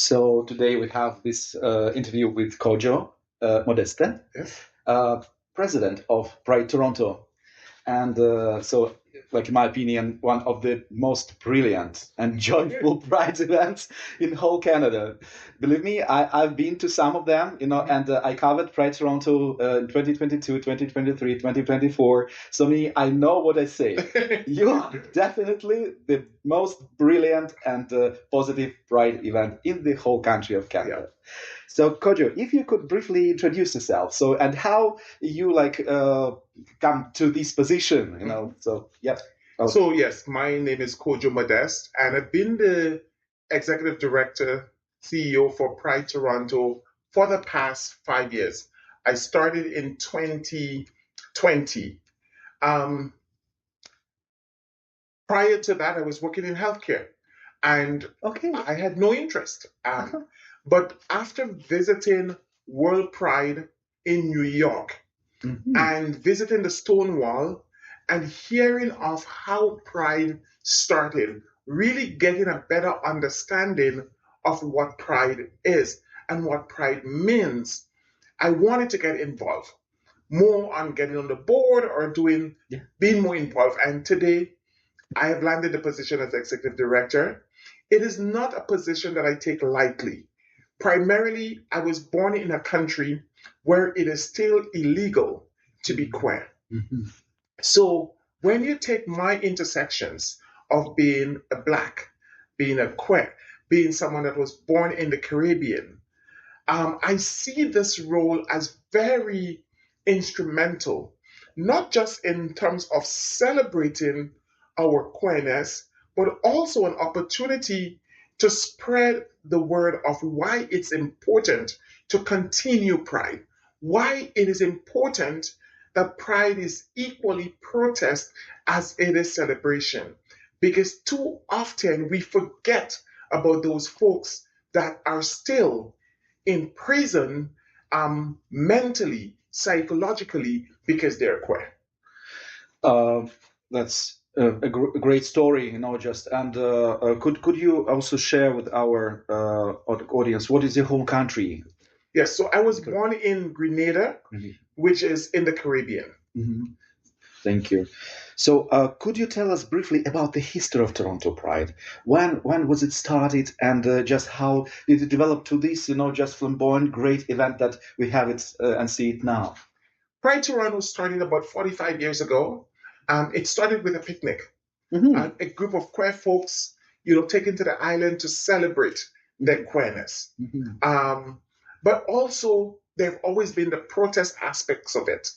So today we have this interview with Kojo Modeste, Yes. president of Pride Toronto. And like in my opinion, one of the most brilliant and joyful Pride events in whole Canada. Believe me, I've been to some of them, and I covered Pride Toronto in 2022, 2023, 2024. So me, I know what I say. You are definitely the most brilliant and positive Pride event in the whole country of Canada. So Kojo, if you could briefly introduce yourself, and how you come to this position, So yeah. So yes, my name is Kojo Modeste, and I've been the executive director, CEO for Pride Toronto for the past 5 years. I started in 2020. Um, Prior to that, I was working in healthcare, and Okay. I had no interest. But after visiting World Pride in New York, and visiting the Stonewall and hearing of how Pride started, really getting a better understanding of what Pride is and what Pride means, I wanted to get involved more on getting on the board or being more involved. And today I have landed the position as executive director. It is not a position that I take lightly. Primarily, I was born in a country where it is still illegal to be queer. Mm-hmm. So when you take my intersections of being a black, being a queer, being someone that was born in the Caribbean, I see this role as very instrumental, not just in terms of celebrating our queerness, but also an opportunity to spread the word of why it's important to continue Pride, why it is important that Pride is equally protest as it is celebration. Because too often we forget about those folks that are still in prison mentally, psychologically, because they're queer. That's a great story, just and could you also share with our audience what is your home country? Yes, so I was born in Grenada, which is in the Caribbean. Mm-hmm. Thank you. So, could you tell us briefly about the history of Toronto Pride? When was it started, and just how did it develop to this, just flamboyant, great event that we have it and see it now? Pride Toronto started about 45 years ago. It started with a picnic. A group of queer folks, taken to the island to celebrate their queerness. But also, there have always been the protest aspects of it.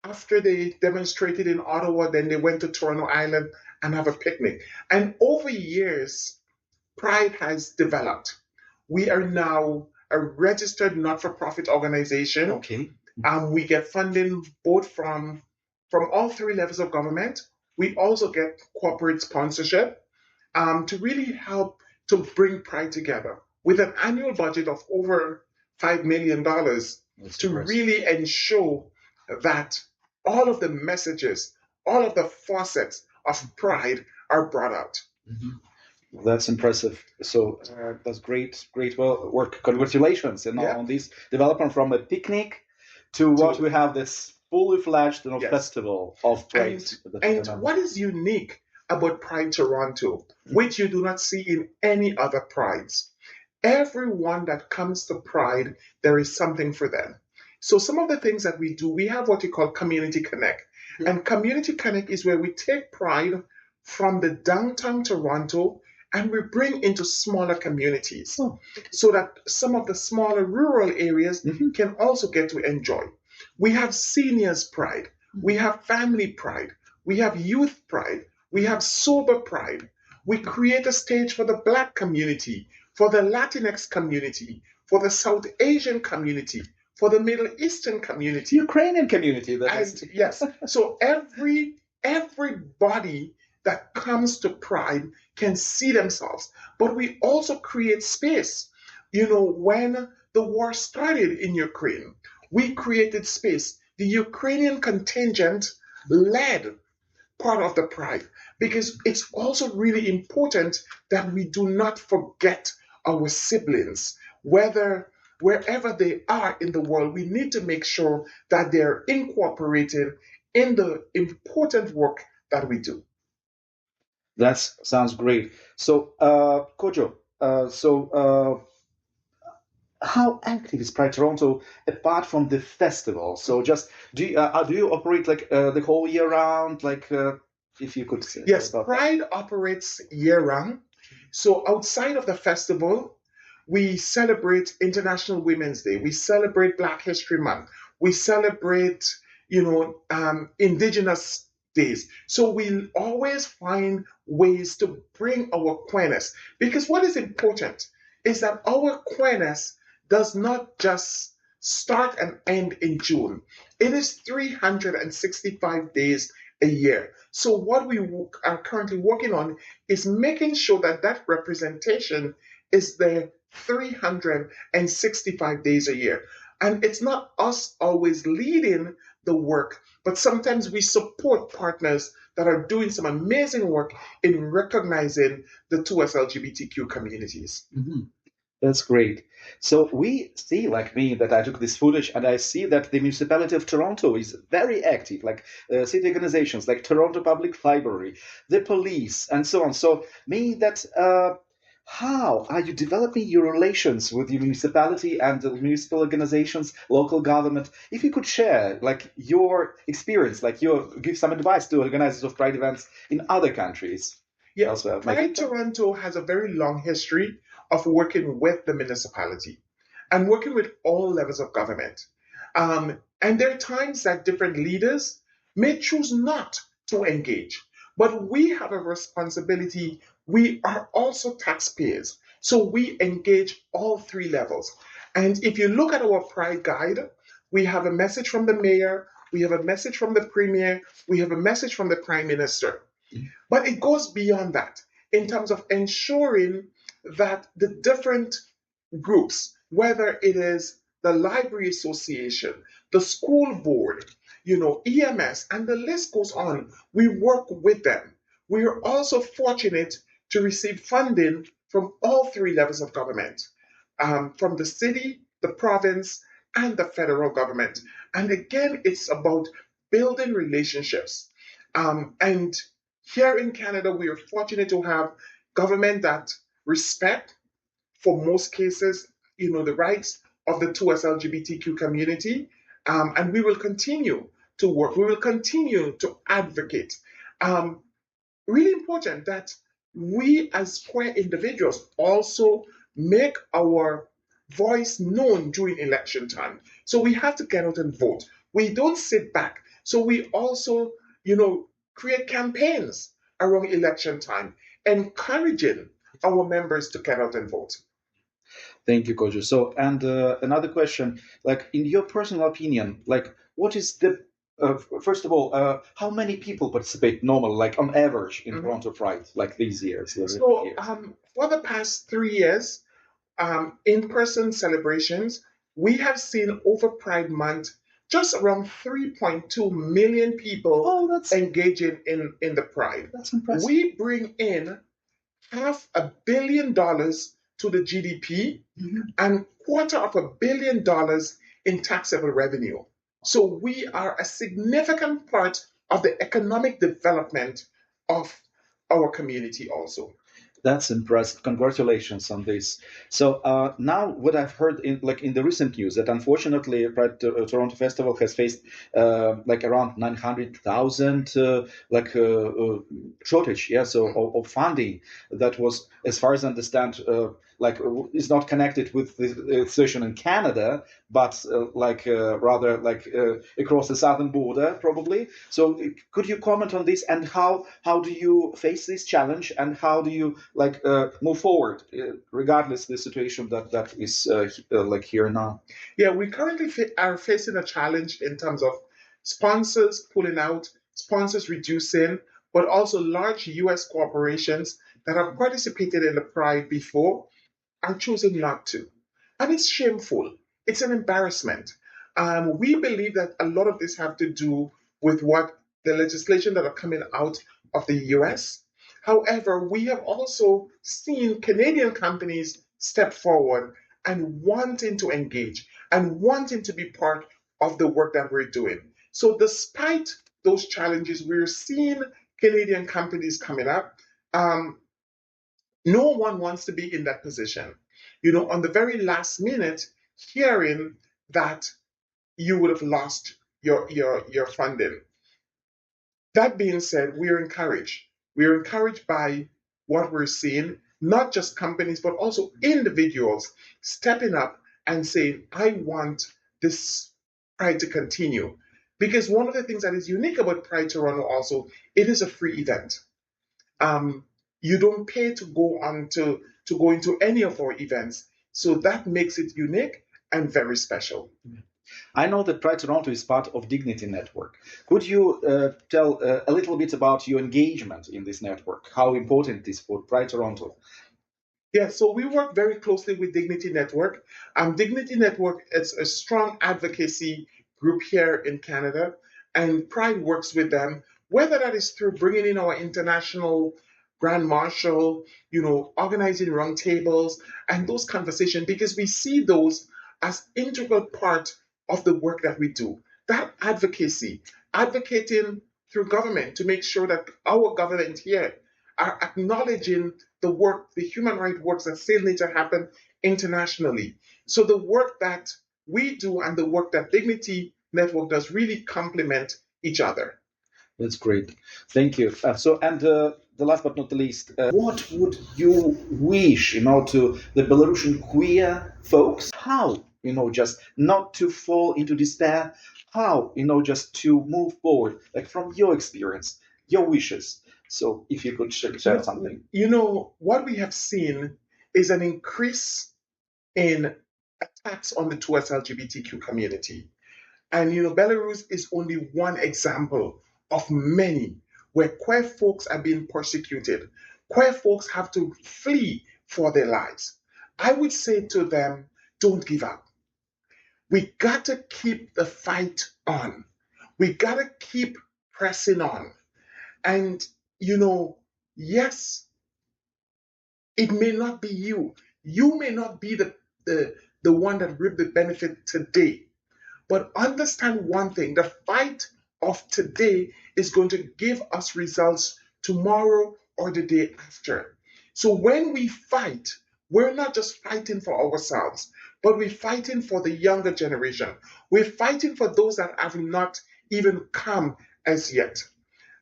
After they demonstrated in Ottawa, then they went to Toronto Island and have a picnic. And over years, Pride has developed. We are now a registered not-for-profit organization. Okay. We get funding both from all three levels of government. We also get corporate sponsorship to really help to bring Pride together with an annual budget of over $5 million to really ensure that all of the messages, all of the facets of Pride are brought out. That's impressive. So that's great work. Congratulations, on this development from a picnic to what we have this fully fledged festival of Pride. And what is unique about Pride Toronto, which you do not see in any other prides? Everyone that comes to Pride, there is something for them. So some of the things that we do, we have what we call Community Connect. And Community Connect is where we take Pride from the downtown Toronto and we bring into smaller communities so that some of the smaller rural areas can also get to enjoy. We have Seniors Pride, we have Family Pride, we have Youth Pride, we have Sober Pride. We create a stage for the Black community, for the Latinx community, for the South Asian community, for the Middle Eastern community, Ukrainian community. Yes. So everybody that comes to Pride can see themselves. But we also create space. When the war started in Ukraine, we created space. The Ukrainian contingent led part of the Pride because it's also really important that we do not forget our siblings, wherever they are in the world, we need to make sure that they're incorporated in the important work that we do. That sounds great. So, Kojo, how active is Pride Toronto apart from the festival? So, just do you operate like the whole year round? Like, if you could say Yes, about that. Pride operates year round. So outside of the festival, we celebrate International Women's Day. We celebrate Black History Month. We celebrate, Indigenous days. So we always find ways to bring our queerness. Because what is important is that our queerness does not just start and end in June. It is 365 days a year. So what we are currently working on is making sure that that representation is there 365 days a year. And it's not us always leading the work, but sometimes we support partners that are doing some amazing work in recognizing the 2S LGBTQ communities. Mhm. That's great. So we see, like me, that I took this footage and I see that the municipality of Toronto is very active, like city organizations like Toronto Public Library, the police, and so on. So meaning that how are you developing your relations with the municipality and the municipal organizations, local government? If you could share like your experience, like you give some advice to organizers of Pride events in other countries Yeah, elsewhere. Pride Toronto has a very long history of working with the municipality and working with all levels of government. And there are times that different leaders may choose not to engage, but we have a responsibility. We are also taxpayers, so we engage all three levels. And if you look at our Pride Guide, we have a message from the mayor, we have a message from the premier, we have a message from the prime minister. But it goes beyond that in terms of ensuring that the different groups, whether it is the library association, the school board, EMS, and the list goes on, we work with them. We are also fortunate to receive funding from all three levels of government, from the city, the province, and the federal government. And again, it's about building relationships. And here in Canada, we are fortunate to have government that respect, for most cases, the rights of the 2S LGBTQ community. And we will continue to work. We will continue to advocate. Um, Really important that we as queer individuals also make our voice known during election time. So we have to get out and vote. We don't sit back. So we also, create campaigns around election time, encouraging our members to get out and vote. Thank you, Kojo. So, and another question, like in your personal opinion, like what is the first of all, how many people participate normally, like on average, in Mhm. Toronto Pride, like these years? So for the past 3 years, in-person celebrations, we have seen over Pride Month just around 3.2 million people engaging in the Pride. That's impressive. We bring in $500 million to the GDP and $250 million in taxable revenue. So we are a significant part of the economic development of our community also. That's impressive. Congratulations on this. So now, what I've heard in the recent news that unfortunately, Pride Toronto Festival has faced like around 900,000 shortage, yeah, so of funding that was, as far as I understand, is not connected with the situation in Canada, but rather across the southern border, probably. So could you comment on this and how do you face this challenge and how do you move forward regardless of the situation that is here now? Yeah, we currently are facing a challenge in terms of sponsors pulling out, sponsors reducing, but also large US corporations that have participated in the Pride before are choosing not to. And it's shameful. It's an embarrassment. We believe that a lot of this have to do with what the legislation that are coming out of the US. However, we have also seen Canadian companies step forward and wanting to engage and wanting to be part of the work that we're doing. So, despite those challenges, we're seeing Canadian companies coming up. Um, no one wants to be in that position. On the very last minute, hearing that you would have lost your funding. That being said, we are encouraged. We are encouraged by what we're seeing, not just companies, but also individuals stepping up and saying, I want this Pride to continue. Because one of the things that is unique about Pride Toronto also, it is a free event. Um, you don't pay to go on to go into any of our events. So that makes it unique and very special. I know that Pride Toronto is part of Dignity Network. Could you tell a little bit about your engagement in this network? How important it is for Pride Toronto? Yeah, so we work very closely with Dignity Network. Dignity Network is a strong advocacy group here in Canada, and Pride works with them, whether that is through bringing in our international Grand Marshal, organizing roundtables and those conversations, because we see those as integral part of the work that we do. That advocacy, advocating through government to make sure that our government here are acknowledging the work, the human rights works that still need to happen internationally. So the work that we do and the work that Dignity Network does really complement each other. That's great. Thank you. The last but not the least, what would you wish, to the Belarusian queer folks? How, just not to fall into despair? How, just to move forward, like from your experience, your wishes? So if you could share something. What we have seen is an increase in attacks on the towards LGBTQ community. And Belarus is only one example of many where queer folks are being persecuted. Queer folks have to flee for their lives. I would say to them, don't give up. We got to keep the fight on. We got to keep pressing on. And, yes, it may not be you. You may not be the one that reap the benefit today. But understand one thing, the fight of today is going to give us results tomorrow or the day after. So when we fight, we're not just fighting for ourselves, but we're fighting for the younger generation. We're fighting for those that have not even come as yet.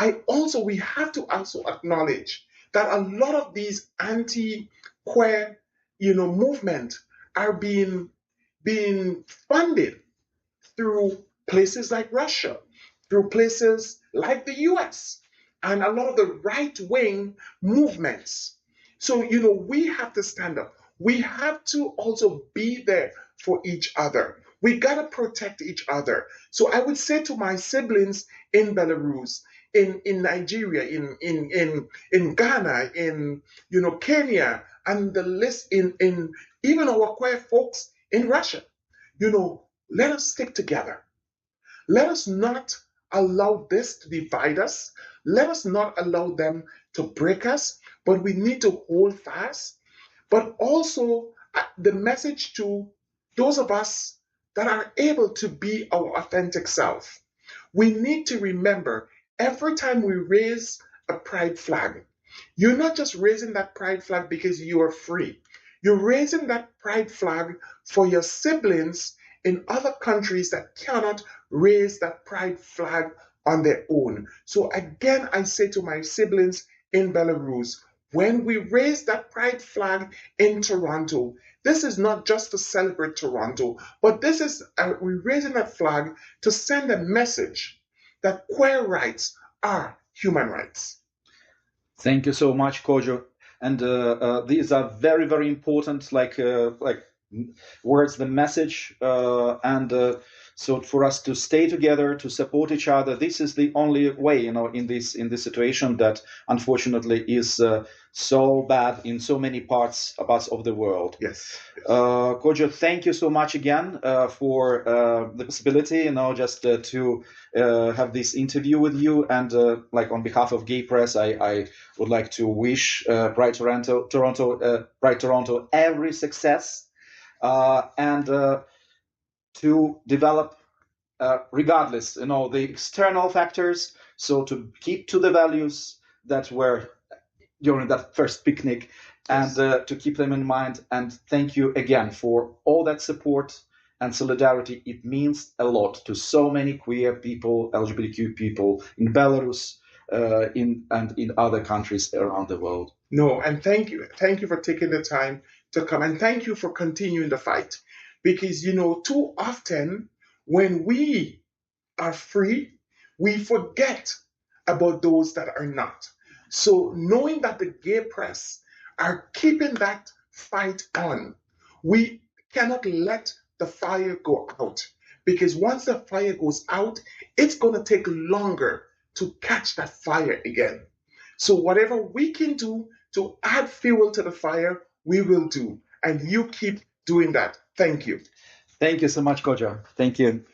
We have to also acknowledge that a lot of these anti-queer, movement are being funded through places like Russia, through places like the US, and a lot of the right wing movements. So, we have to stand up. We have to also be there for each other. We got to protect each other. So, I would say to my siblings in Belarus, in Nigeria, in Ghana, in Kenya, and the list in even our queer folks in Russia, let us stick together. Let us not allow this to divide us. Let us not allow them to break us, but we need to hold fast. But also, the message to those of us that are able to be our authentic self. We need to remember every time we raise a pride flag, you're not just raising that pride flag because you are free. You're raising that pride flag for your siblings in other countries that cannot raise that pride flag on their own. So again, I say to my siblings in Belarus, when we raise that pride flag in Toronto, this is not just to celebrate Toronto, but this is we're raising that flag to send a message that queer rights are human rights. Thank you so much, Kojo. And these are very, very important, like words, the message, and So for us to stay together, to support each other, this is the only way, in this situation that unfortunately is so bad in so many parts of the world. Yes. Kojo, thank you so much again for the possibility, just to have this interview with you. And on behalf of Gay Press, I would like to wish Pride Toronto every success, and to develop, regardless, the external factors. So to keep to the values that were during that first picnic, and to keep them in mind. And thank you again for all that support and solidarity. It means a lot to so many queer people, LGBTQ people in Belarus, in other countries around the world. No, and thank you for taking the time to come, and thank you for continuing the fight, because too often when we are free, we forget about those that are not. So knowing that the gay press are keeping that fight on, we cannot let the fire go out, because once the fire goes out, it's going to take longer to catch that fire again. So whatever we can do to add fuel to the fire, we will do. And you keep doing that. Thank you. Thank you so much, Kojo. Thank you.